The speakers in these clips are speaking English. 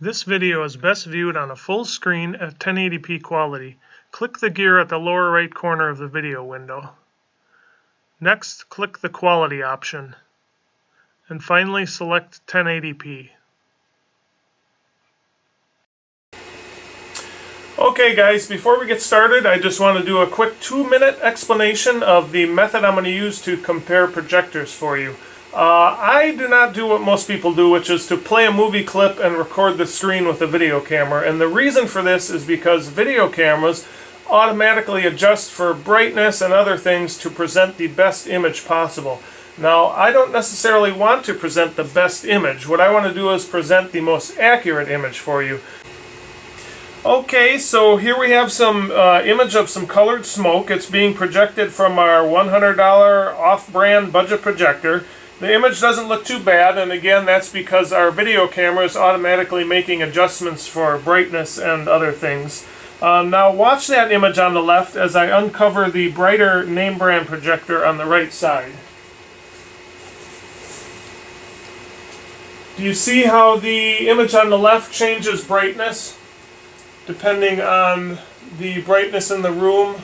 This video is best viewed on a full screen at 1080p quality. Click the gear at the lower right corner of the video window. Next, click the quality option. And finally, select 1080p. Okay guys, before we get started, I just want to do a quick 2-minute explanation of the method I'm going to use to compare projectors for you. I do not do what most people do, which is to play a movie clip and record the screen with a video camera. And the reason for this is because video cameras automatically adjust for brightness and other things to present the best image possible. Now, I don't necessarily want to present the best image. What I want to do is present the most accurate image for you. Okay, so here we have some image of some colored smoke. It's being projected from our $100 off-brand budget projector. The image doesn't look too bad, and again, that's because our video camera is automatically making adjustments for brightness and other things. Now watch that image on the left as I uncover the brighter name brand projector on the right side. Do you see how the image on the left changes brightness depending on the brightness in the room?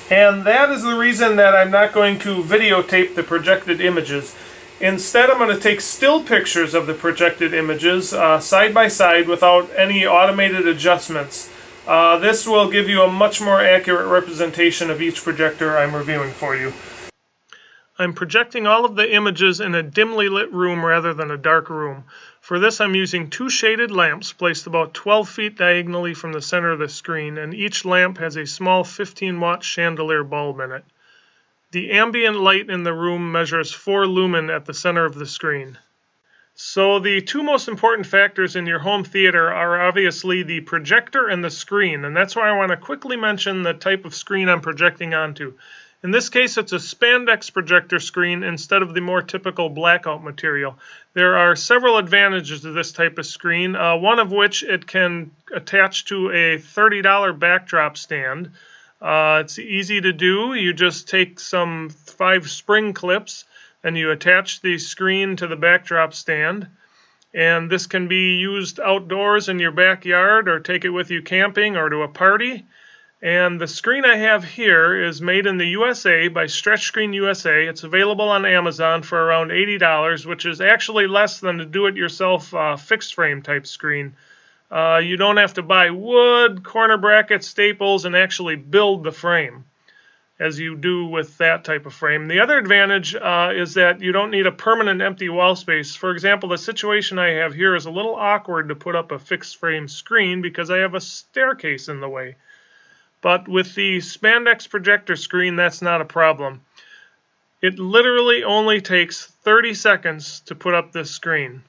And that is the reason that I'm not going to videotape the projected images. Instead, I'm going to take still pictures of the projected images side by side without any automated adjustments. This will give you a much more accurate representation of each projector I'm reviewing for you. I'm projecting all of the images in a dimly lit room rather than a dark room. For this, I'm using 2 shaded lamps placed about 12 feet diagonally from the center of the screen, and each lamp has a small 15-watt chandelier bulb in it. The ambient light in the room measures 4 lumen at the center of the screen. So the 2 most important factors in your home theater are obviously the projector and the screen, and that's why I want to quickly mention the type of screen I'm projecting onto. In this case, it's a Spandex projector screen instead of the more typical blackout material. There are several advantages to this type of screen, one of which it can attach to a $30 backdrop stand. It's easy to do. You just take some 5 spring clips and you attach the screen to the backdrop stand. And this can be used outdoors in your backyard, or take it with you camping or to a party. And the screen I have here is made in the USA by Stretch Screen USA. It's available on Amazon for around $80, which is actually less than a do-it-yourself fixed frame type screen. You don't have to buy wood, corner brackets, staples, and actually build the frame as you do with that type of frame. The other advantage is that you don't need a permanent empty wall space. For example, the situation I have here is a little awkward to put up a fixed frame screen because I have a staircase in the way. But with the Spandex projector screen, that's not a problem. It literally only takes 30 seconds to put up this screen.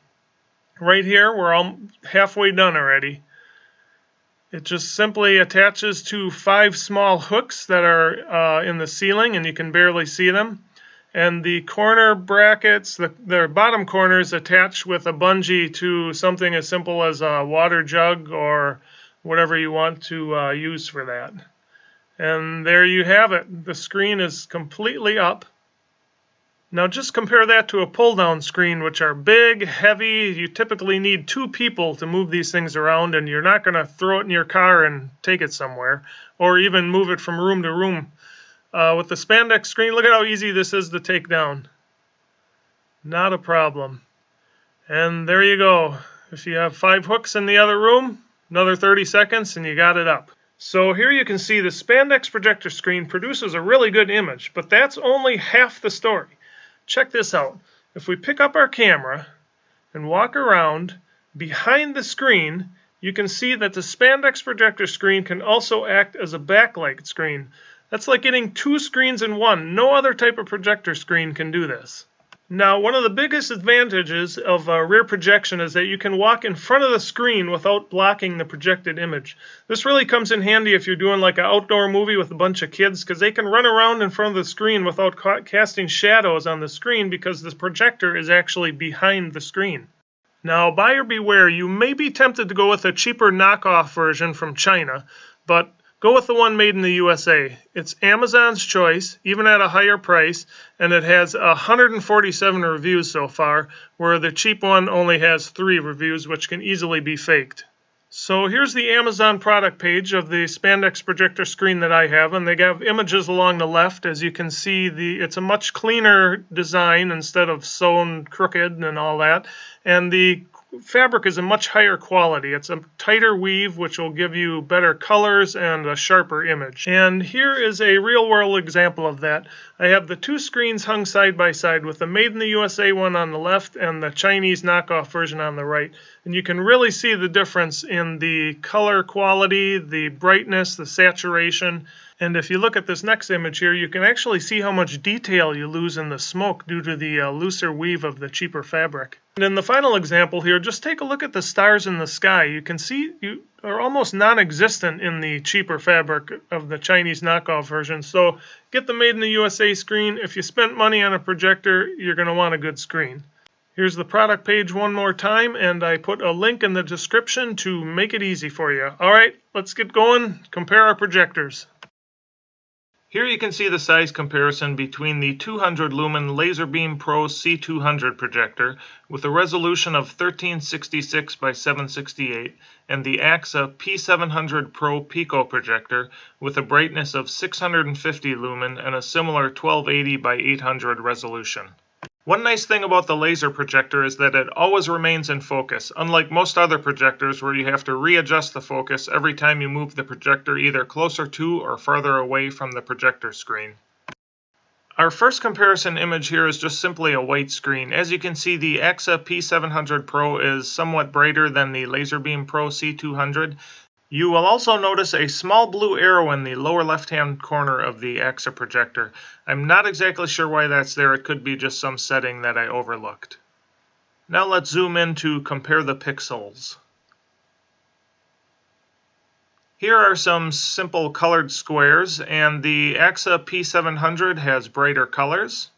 Right here, we're all halfway done already. It just simply attaches to 5 small hooks that are in the ceiling, and you can barely see them. And the corner brackets, the bottom corners, attach with a bungee to something as simple as a water jug or whatever you want to use for that. And there you have it. The screen is completely up. Now just compare that to a pull-down screen, which are big, heavy. You typically need 2 people to move these things around, and you're not going to throw it in your car and take it somewhere, or even move it from room to room. With the Spandex screen, look at how easy this is to take down. Not a problem. And there you go. If you have 5 hooks in the other room, another 30 seconds and you got it up. So here you can see the Spandex projector screen produces a really good image, but that's only half the story. Check this out. If we pick up our camera and walk around behind the screen, you can see that the Spandex projector screen can also act as a backlight screen. That's like getting 2 screens in one. No other type of projector screen can do this. Now, one of the biggest advantages of rear projection is that you can walk in front of the screen without blocking the projected image. This really comes in handy if you're doing like an outdoor movie with a bunch of kids, because they can run around in front of the screen without casting shadows on the screen because the projector is actually behind the screen. Now, buyer beware, you may be tempted to go with a cheaper knockoff version from China, but Go with the one made in the USA. It's Amazon's choice, even at a higher price, and it has 147 reviews so far, where the cheap one only has 3 reviews, which can easily be faked. So here's the Amazon product page of the Spandex projector screen that I have, and they have images along the left. As you can see, it's a much cleaner design instead of sewn crooked and all that, and the fabric is a much higher quality. It's a tighter weave, which will give you better colors and a sharper image. And here is a real-world example of that. I have the 2 screens hung side by side, with the Made in the USA one on the left and the Chinese knockoff version on the right. And you can really see the difference in the color quality, the brightness, the saturation. And if you look at this next image here, you can actually see how much detail you lose in the smoke due to the looser weave of the cheaper fabric. And in the final example here, just take a look at the stars in the sky. You can see you are almost non-existent in the cheaper fabric of the Chinese knockoff version. So get the Made in the USA screen. If you spent money on a projector, you're going to want a good screen. Here's the product page one more time, and I put a link in the description to make it easy for you. All right, let's get going. Compare our projectors. Here you can see the size comparison between the 200 lumen Laser Beam Pro C200 projector with a resolution of 1366 by 768 and the Aaxa P700 Pro Pico projector with a brightness of 650 lumen and a similar 1280 by 800 resolution. One nice thing about the laser projector is that it always remains in focus, unlike most other projectors where you have to readjust the focus every time you move the projector either closer to or farther away from the projector screen. Our first comparison image here is just simply a white screen. As you can see, the Aaxa P700 Pro is somewhat brighter than the Laser Beam Pro C200. You will also notice a small blue arrow in the lower left-hand corner of the Aaxa projector. I'm not exactly sure why that's there. It could be just some setting that I overlooked. Now let's zoom in to compare the pixels. Here are some simple colored squares, and the Aaxa P700 has brighter colors.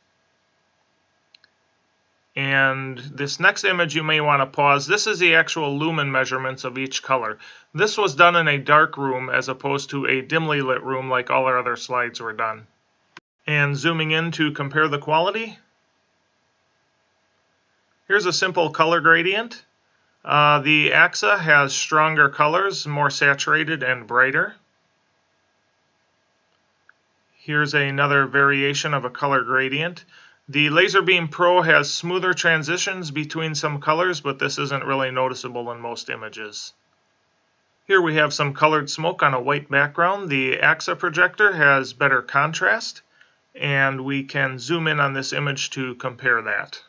And this next image you may want to pause. This is the actual lumen measurements of each color. This was done in a dark room as opposed to a dimly lit room like all our other slides were done. And zooming in to compare the quality. Here's a simple color gradient. The Aaxa has stronger colors, more saturated and brighter. Here's another variation of a color gradient. The Laser Beam Pro has smoother transitions between some colors, but this isn't really noticeable in most images. Here we have some colored smoke on a white background. The Aaxa projector has better contrast, and we can zoom in on this image to compare that.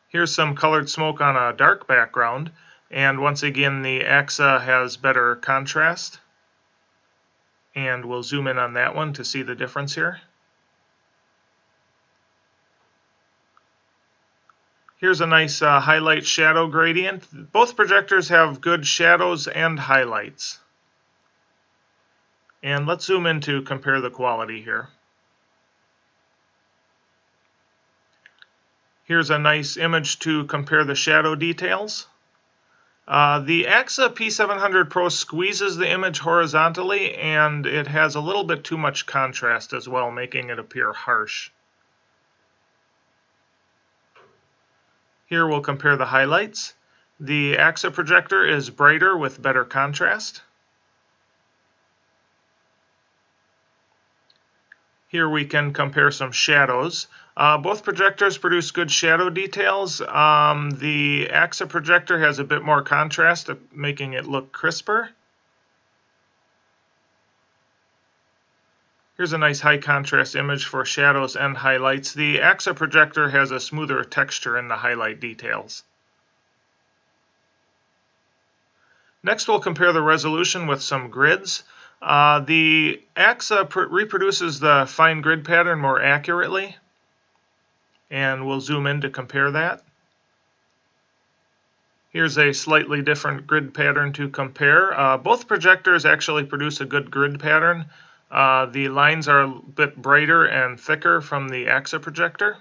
Here's some colored smoke on a dark background, and once again the Aaxa has better contrast. And we'll zoom in on that one to see the difference here. Here's a nice highlight shadow gradient. Both projectors have good shadows and highlights. And let's zoom in to compare the quality here. Here's a nice image to compare the shadow details. The Aaxa P700 Pro squeezes the image horizontally, and it has a little bit too much contrast as well, making it appear harsh. Here we'll compare the highlights. The Aaxa projector is brighter with better contrast. Here we can compare some shadows. Both projectors produce good shadow details. The Aaxa projector has a bit more contrast, making it look crisper. Here's a nice high contrast image for shadows and highlights. The Aaxa projector has a smoother texture in the highlight details. Next we'll compare the resolution with some grids. The Aaxa reproduces the fine grid pattern more accurately, and we'll zoom in to compare that. Here's a slightly different grid pattern to compare. Both projectors actually produce a good grid pattern. The lines are a bit brighter and thicker from the Aaxa projector.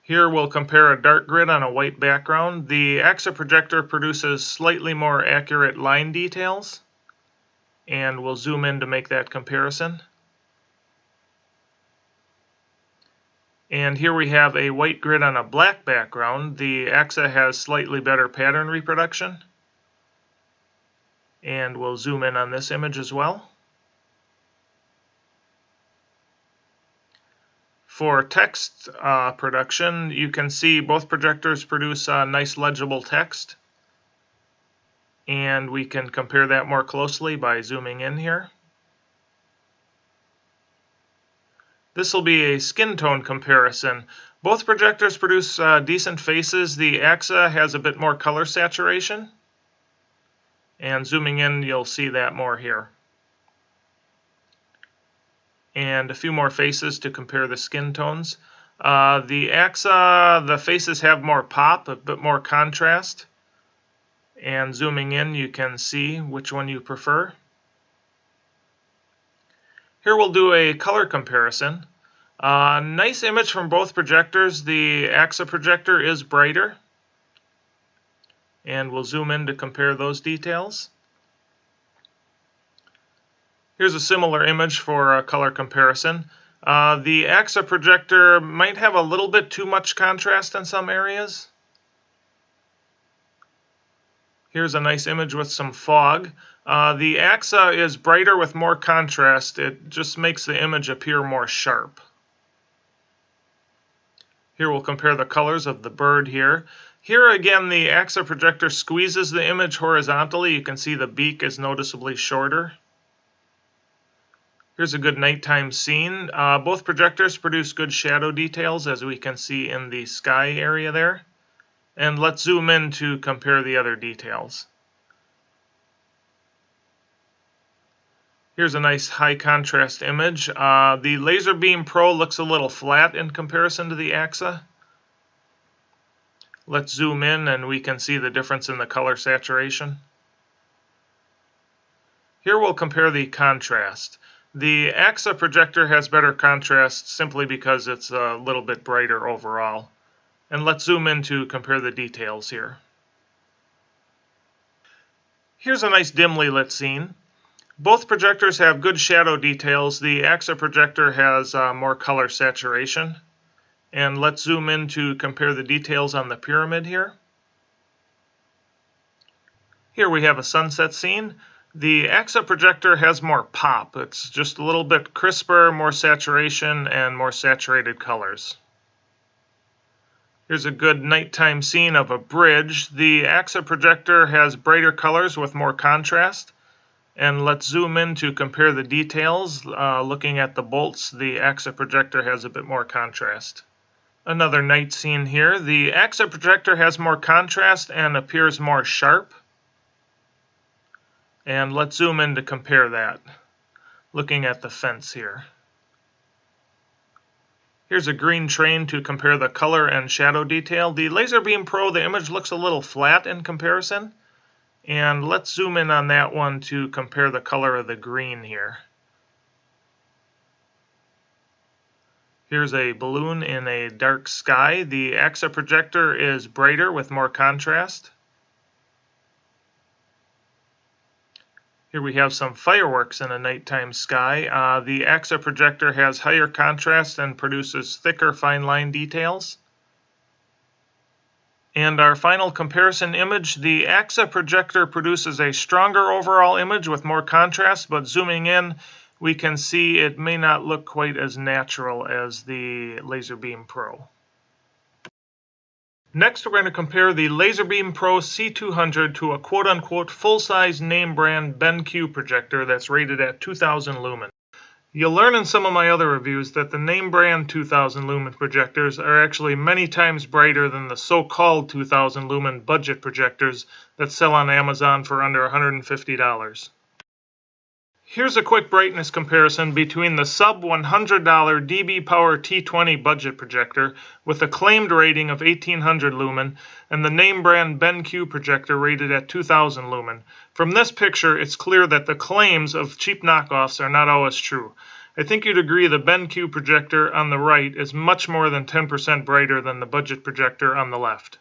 Here we'll compare a dark grid on a white background. The Aaxa projector produces slightly more accurate line details, and we'll zoom in to make that comparison. And here we have a white grid on a black background. The Aaxa has slightly better pattern reproduction. And we'll zoom in on this image as well. For text production, you can see both projectors produce nice legible text. And we can compare that more closely by zooming in here. This will be a skin tone comparison. Both projectors produce decent faces. The Aaxa has a bit more color saturation. And zooming in, you'll see that more here. And a few more faces to compare the skin tones. The Aaxa, the faces have more pop, a bit more contrast. And zooming in, you can see which one you prefer. Here we'll do a color comparison. Nice image from both projectors. The Aaxa projector is brighter. And we'll zoom in to compare those details. Here's a similar image for a color comparison. The Aaxa projector might have a little bit too much contrast in some areas. Here's a nice image with some fog. The Aaxa is brighter with more contrast. It just makes the image appear more sharp. Here we'll compare the colors of the bird here. Here again, the Aaxa projector squeezes the image horizontally. You can see the beak is noticeably shorter. Here's a good nighttime scene. Both projectors produce good shadow details, as we can see in the sky area there. And let's zoom in to compare the other details. Here's a nice high contrast image. The Laser Beam Pro looks a little flat in comparison to the Aaxa. Let's zoom in and we can see the difference in the color saturation. Here we'll compare the contrast. The Aaxa projector has better contrast simply because it's a little bit brighter overall. And let's zoom in to compare the details here. Here's a nice dimly lit scene. Both projectors have good shadow details. The Aaxa projector has more color saturation. And let's zoom in to compare the details on the pyramid here. Here we have a sunset scene. The Aaxa projector has more pop. It's just a little bit crisper, more saturation, and more saturated colors. Here's a good nighttime scene of a bridge. The Aaxa projector has brighter colors with more contrast. And let's zoom in to compare the details. Looking at the bolts, the Aaxa projector has a bit more contrast. Another night scene here. The Aaxa projector has more contrast and appears more sharp. And let's zoom in to compare that. Looking at the fence here. Here's a green train to compare the color and shadow detail. The Laser Beam Pro, the image looks a little flat in comparison. And let's zoom in on that one to compare the color of the green here. Here's a balloon in a dark sky. The Aaxa projector is brighter with more contrast. Here we have some fireworks in a nighttime sky. The Aaxa projector has higher contrast and produces thicker fine line details. And our final comparison image, the Aaxa projector produces a stronger overall image with more contrast, but zooming in, we can see it may not look quite as natural as the Laser Beam Pro. Next, we're going to compare the Laser Beam Pro C200 to a quote-unquote full-size name brand BenQ projector that's rated at 2000 lumen. You'll learn in some of my other reviews that the name brand 2000 lumen projectors are actually many times brighter than the so-called 2000 lumen budget projectors that sell on Amazon for under $150. Here's a quick brightness comparison between the sub $100 dB Power T20 budget projector with a claimed rating of 1800 lumen and the name brand BenQ projector rated at 2000 lumen. From this picture, it's clear that the claims of cheap knockoffs are not always true. I think you'd agree the BenQ projector on the right is much more than 10% brighter than the budget projector on the left.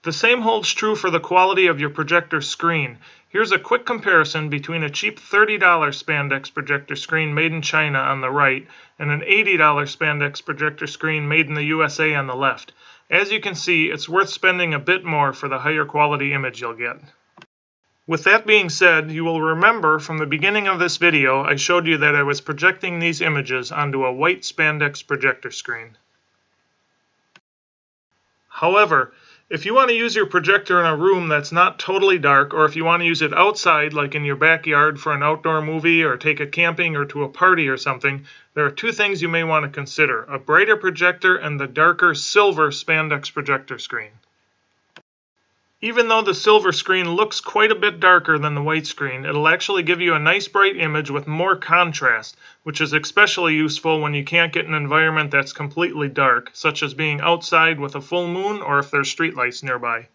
The same holds true for the quality of your projector screen. Here's a quick comparison between a cheap $30 Spandex projector screen made in China on the right and an $80 Spandex projector screen made in the USA on the left. As you can see, it's worth spending a bit more for the higher quality image you'll get. With that being said, you will remember from the beginning of this video I showed you that I was projecting these images onto a white Spandex projector screen. However, if you want to use your projector in a room that's not totally dark, or if you want to use it outside, like in your backyard for an outdoor movie, or take it camping or to a party or something, there are two things you may want to consider: a brighter projector and the darker silver Spandex projector screen. Even though the silver screen looks quite a bit darker than the white screen, it'll actually give you a nice bright image with more contrast, which is especially useful when you can't get an environment that's completely dark, such as being outside with a full moon or if there's streetlights nearby.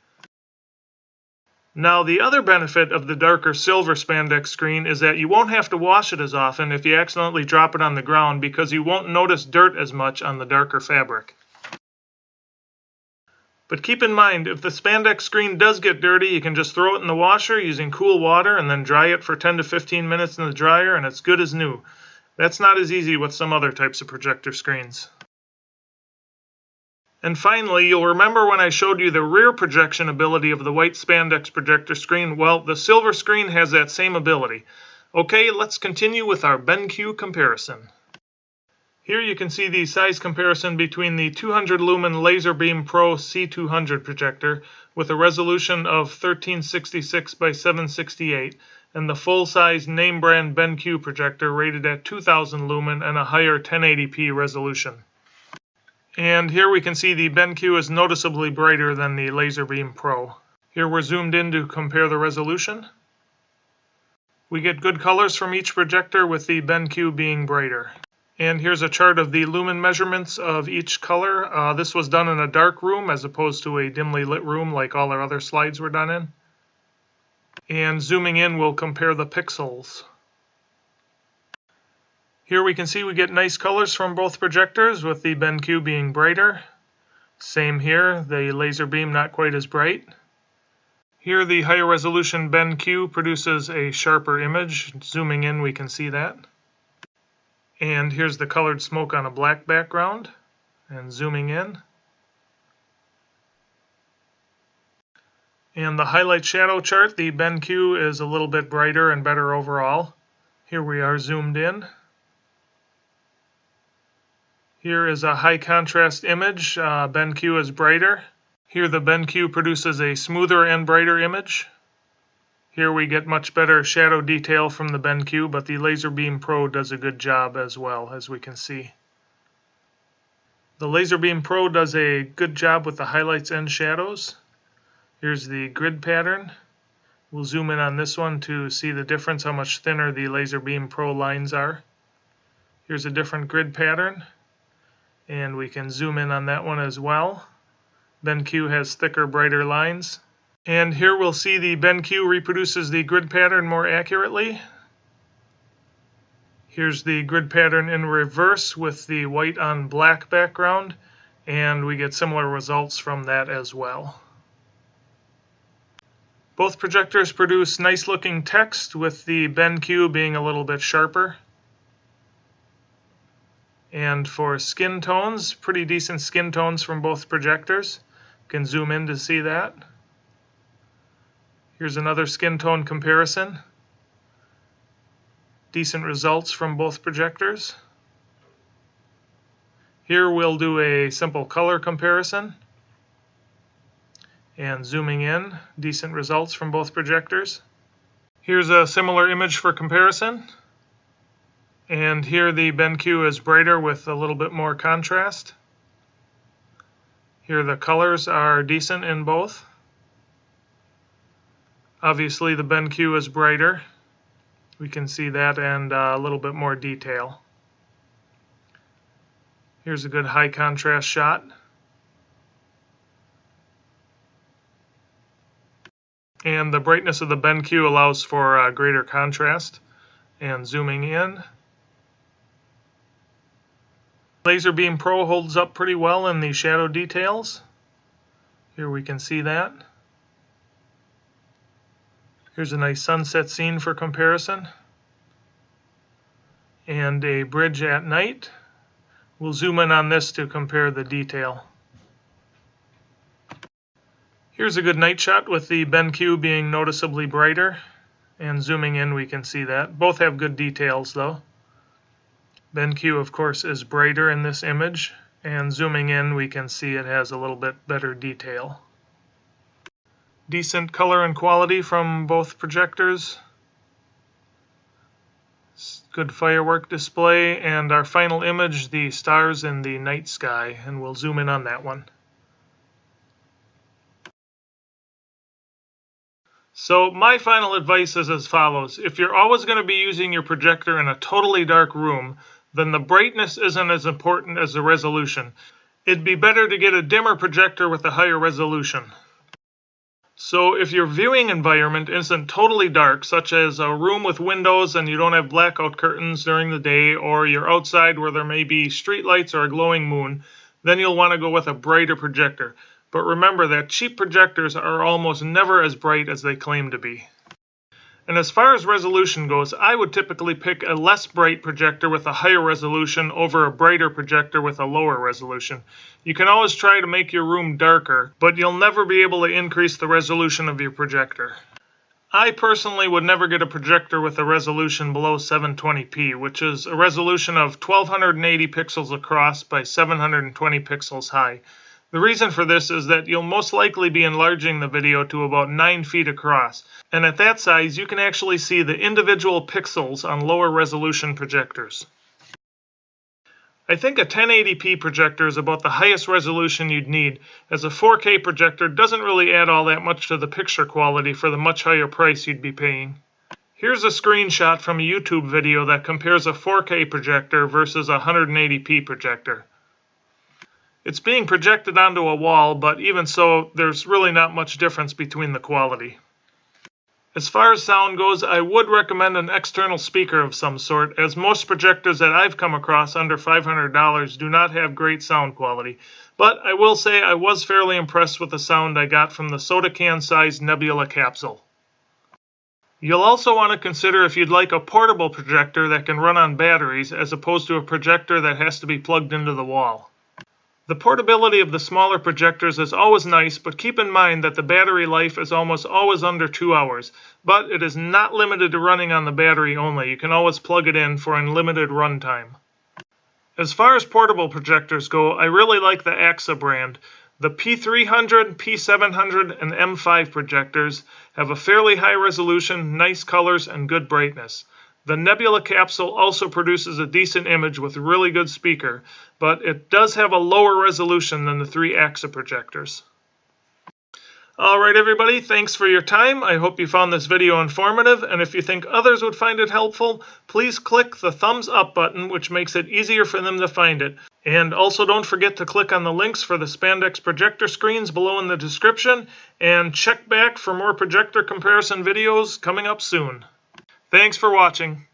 Now, the other benefit of the darker silver Spandex screen is that you won't have to wash it as often if you accidentally drop it on the ground, because you won't notice dirt as much on the darker fabric. But keep in mind, if the Spandex screen does get dirty, you can just throw it in the washer using cool water and then dry it for 10 to 15 minutes in the dryer and it's good as new. That's not as easy with some other types of projector screens. And finally, you'll remember when I showed you the rear projection ability of the white Spandex projector screen. Well, the silver screen has that same ability. Okay, let's continue with our BenQ comparison. Here you can see the size comparison between the 200 lumen Laser Beam Pro C200 projector with a resolution of 1366 by 768 and the full-size name brand BenQ projector rated at 2000 lumen and a higher 1080p resolution. And here we can see the BenQ is noticeably brighter than the Laser Beam Pro. Here we're zoomed in to compare the resolution. We get good colors from each projector, with the BenQ being brighter. And here's a chart of the lumen measurements of each color. This was done in a dark room as opposed to a dimly lit room like all our other slides were done in. And zooming in, we'll compare the pixels. Here we can see we get nice colors from both projectors, with the BenQ being brighter. Same here, the Laser Beam not quite as bright. Here the higher resolution BenQ produces a sharper image. Zooming in, we can see that. And here's the colored smoke on a black background, and zooming in. And the highlight shadow chart, the BenQ is a little bit brighter and better overall. Here we are zoomed in. Here is a high contrast image. BenQ is brighter. Here the BenQ produces a smoother and brighter image. Here we get much better shadow detail from the BenQ, but the Laser Beam Pro does a good job as well, as we can see. The Laser Beam Pro does a good job with the highlights and shadows. Here's the grid pattern. We'll zoom in on this one to see the difference, how much thinner the Laser Beam Pro lines are. Here's a different grid pattern, and we can zoom in on that one as well. BenQ has thicker, brighter lines. And here we'll see the BenQ reproduces the grid pattern more accurately. Here's the grid pattern in reverse with the white on black background, and we get similar results from that as well. Both projectors produce nice looking text, with the BenQ being a little bit sharper. And for skin tones, pretty decent skin tones from both projectors. You can zoom in to see that. Here's another skin tone comparison. Decent results from both projectors. Here we'll do a simple color comparison. And zooming in, decent results from both projectors. Here's a similar image for comparison. And here the BenQ is brighter with a little bit more contrast. Here the colors are decent in both. Obviously the BenQ is brighter. We can see that, and a little bit more detail. Here's a good high contrast shot. And the brightness of the BenQ allows for greater contrast. and zooming in. Laser Beam Pro holds up pretty well in the shadow details. Here we can see that. Here's a nice sunset scene for comparison. And a bridge at night. We'll zoom in on this to compare the detail. Here's a good night shot with the BenQ being noticeably brighter. And zooming in we can see that. Both have good details though. BenQ of course is brighter in this image, and zooming in we can see it has a little bit better detail. Decent color and quality from both projectors. Good firework display, and our final image, the stars in the night sky, and we'll zoom in on that one. So my final advice is as follows. If you're always going to be using your projector in a totally dark room, then the brightness isn't as important as the resolution. It'd be better to get a dimmer projector with a higher resolution. So if your viewing environment isn't totally dark, such as a room with windows and you don't have blackout curtains during the day, or you're outside where there may be street lights or a glowing moon, then you'll want to go with a brighter projector. But remember that cheap projectors are almost never as bright as they claim to be. And as far as resolution goes, I would typically pick a less bright projector with a higher resolution over a brighter projector with a lower resolution. You can always try to make your room darker, but you'll never be able to increase the resolution of your projector. I personally would never get a projector with a resolution below 720p, which is a resolution of 1280 pixels across by 720 pixels high. The reason for this is that you'll most likely be enlarging the video to about 9 feet across, and at that size you can actually see the individual pixels on lower resolution projectors. I think a 1080p projector is about the highest resolution you'd need, as a 4K projector doesn't really add all that much to the picture quality for the much higher price you'd be paying. Here's a screenshot from a YouTube video that compares a 4K projector versus a 180p projector. It's being projected onto a wall, but even so, there's really not much difference between the quality. As far as sound goes, I would recommend an external speaker of some sort, as most projectors that I've come across under $500 do not have great sound quality. But I will say I was fairly impressed with the sound I got from the soda can-sized nebula capsule. You'll also want to consider if you'd like a portable projector that can run on batteries, as opposed to a projector that has to be plugged into the wall. The portability of the smaller projectors is always nice, but keep in mind that the battery life is almost always under 2 hours. But it is not limited to running on the battery only. You can always plug it in for unlimited runtime. As far as portable projectors go, I really like the Aaxa brand. The P300, P700, and M5 projectors have a fairly high resolution, nice colors, and good brightness. The nebula capsule also produces a decent image with a really good speaker, but it does have a lower resolution than the 3 Aaxa projectors. Alright everybody, thanks for your time. I hope you found this video informative, and if you think others would find it helpful, please click the thumbs up button, which makes it easier for them to find it. And also don't forget to click on the links for the Spandex projector screens below in the description, and check back for more projector comparison videos coming up soon. Thanks for watching.